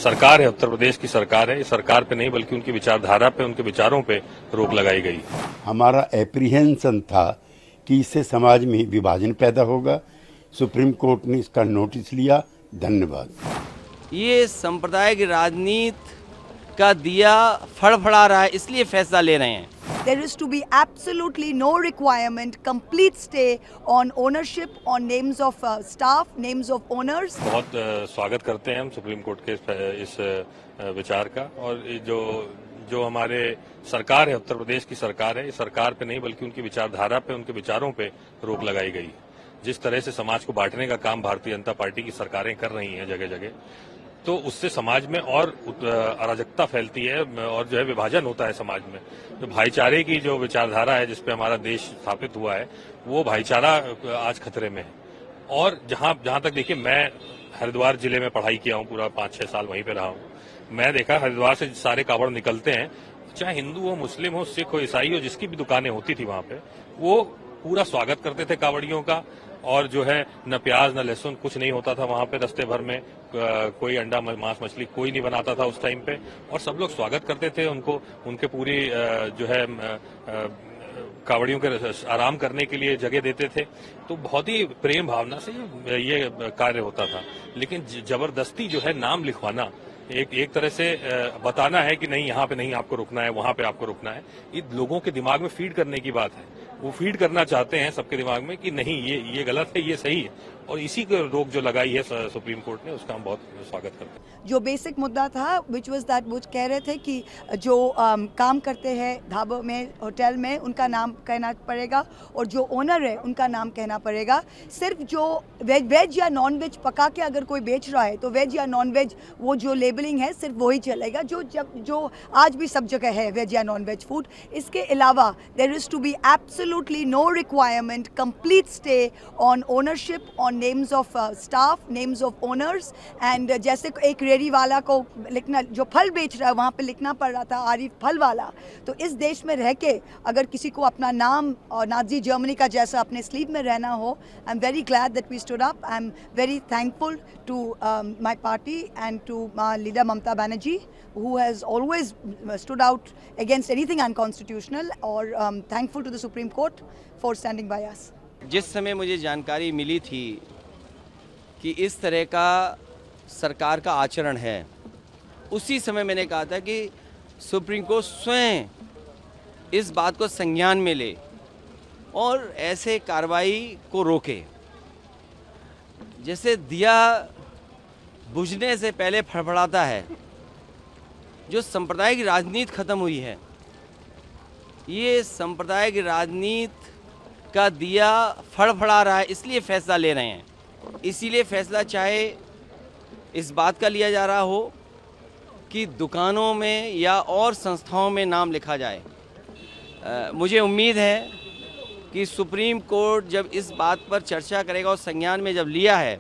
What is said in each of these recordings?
सरकार है, उत्तर प्रदेश की सरकार है, इस सरकार पे नहीं बल्कि उनकी विचारधारा पे, उनके विचारों पे रोक लगाई गई। हमारा एप्रीहेंशन था कि इससे समाज में विभाजन पैदा होगा। सुप्रीम कोर्ट ने इसका नोटिस लिया। धन्यवाद। ये सांप्रदायिक राजनीति का दिया फड़फड़ा रहा है, इसलिए फैसला ले रहे हैं। There is to be absolutely no requirement, complete stay on ownership, on names of staff, names of owners. बहुत स्वागत करते हैं हम सुप्रीम कोर्ट के इस विचार का, और जो हमारे सरकार है, उत्तर प्रदेश की सरकार है, इस सरकार पे नहीं बल्कि उनकी विचारधारा पे, उनके विचारों पे रोक लगाई गई। जिस तरह से समाज को बांटने का काम भारतीय जनता पार्टी की सरकारें कर रही हैं जगह जगह, तो उससे समाज में और अराजकता फैलती है और जो है विभाजन होता है समाज में। तो भाईचारे की जो विचारधारा है जिसपे हमारा देश स्थापित हुआ है, वो भाईचारा आज खतरे में है। और जहां तक देखिए, मैं हरिद्वार जिले में पढ़ाई किया हूं, पूरा 5-6 साल वहीं पे रहा हूं। मैं देखा हरिद्वार से सारे कावड़ निकलते हैं, चाहे हिंदू हो, मुस्लिम हो, सिख हो, ईसाई हो, जिसकी भी दुकानें होती थी वहां पे, वो पूरा स्वागत करते थे कावड़ियों का। और जो है न प्याज न लहसुन कुछ नहीं होता था वहां पे, रास्ते भर में कोई अंडा मांस मछली कोई नहीं बनाता था उस टाइम पे, और सब लोग स्वागत करते थे उनको, उनके पूरी जो है कावड़ियों के आराम करने के लिए जगह देते थे। तो बहुत ही प्रेम भावना से ये कार्य होता था। लेकिन जबरदस्ती जो है नाम लिखवाना, एक तरह से बताना है कि नहीं, यहाँ पे नहीं आपको रुकना है, वहां पे आपको रुकना है, ये लोगों के दिमाग में फीड करने की बात है। वो फीड करना चाहते हैं सबके दिमाग में कि नहीं, ये गलत है, ये सही है, और इसी को रोक जो लगाई है सुप्रीम कोर्ट ने, उसका हम बहुत स्वागत करते हैं। जो बेसिक मुद्दा था विच वाज दैट, वो कह रहे थे कि जो काम करते हैं ढाबों में, होटल में, उनका नाम कहना पड़ेगा, और जो ओनर है उनका नाम कहना पड़ेगा। सिर्फ जो वेज या नॉन वेज पका के अगर कोई बेच रहा है तो वेज या नॉन वेज वो जो लेबलिंग है सिर्फ वही चलेगा, जो आज भी सब जगह है, वेज या नॉन वेज फूड। इसके अलावा there is to be absolutely no requirement, complete stay on ownership, on names of staff, names of owners. And जैसे एक रेडी वाला को लिखना, जो फल बेच रहा है वहाँ पे लिखना पड़ रहा था आरिफ फल वाला, तो इस देश में रह के अगर किसी को अपना नाम और नाजी जर्मनी का जैसा अपने स्लीव में रहना हो, I am very glad that we stood up. I am very thankful to my party and to my leader Mamata Banerjee, who has always stood out against anything unconstitutional, or thankful to the Supreme Court for standing by us. जिस समय मुझे जानकारी मिली थी कि इस तरह का सरकार का आचरण है, उसी समय मैंने कहा था कि सुप्रीम कोर्ट स्वयं इस बात को संज्ञान में ले और ऐसे कार्रवाई को रोके। जैसे दिया बुझने से पहले फड़फड़ाता है, जो सांप्रदायिक राजनीति खत्म हुई है, ये सांप्रदायिक राजनीति का दिया फड़फड़ा रहा है, इसलिए फैसला ले रहे हैं। इसीलिए फैसला चाहे इस बात का लिया जा रहा हो कि दुकानों में या और संस्थाओं में नाम लिखा जाए। मुझे उम्मीद है कि सुप्रीम कोर्ट जब इस बात पर चर्चा करेगा और संज्ञान में जब लिया है,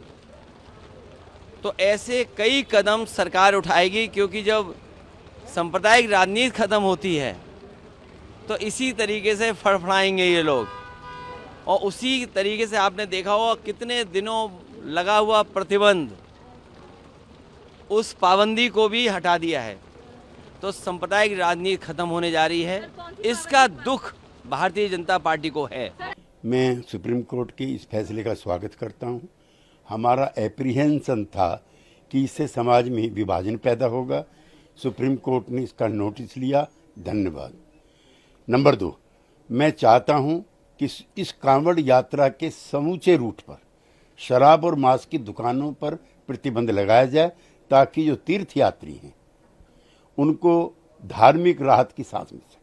तो ऐसे कई कदम सरकार उठाएगी, क्योंकि जब सांप्रदायिक राजनीति खत्म होती है तो इसी तरीके से फड़फड़ाएंगे ये लोग। और उसी तरीके से आपने देखा होगा कितने दिनों लगा हुआ प्रतिबंध, उस पाबंदी को भी हटा दिया है। तो सांप्रदायिक राजनीति खत्म होने जा रही है, इसका दुख भारतीय जनता पार्टी को है। मैं सुप्रीम कोर्ट के इस फैसले का स्वागत करता हूं। हमारा एप्रीहेंशन था कि इससे समाज में विभाजन पैदा होगा। सुप्रीम कोर्ट ने इसका नोटिस लिया। धन्यवाद। नंबर 2, मैं चाहता हूं कि इस कांवड़ यात्रा के समूचे रूट पर शराब और मांस की दुकानों पर प्रतिबंध लगाया जाए, ताकि जो तीर्थयात्री हैं उनको धार्मिक राहत की सांस मिल सके।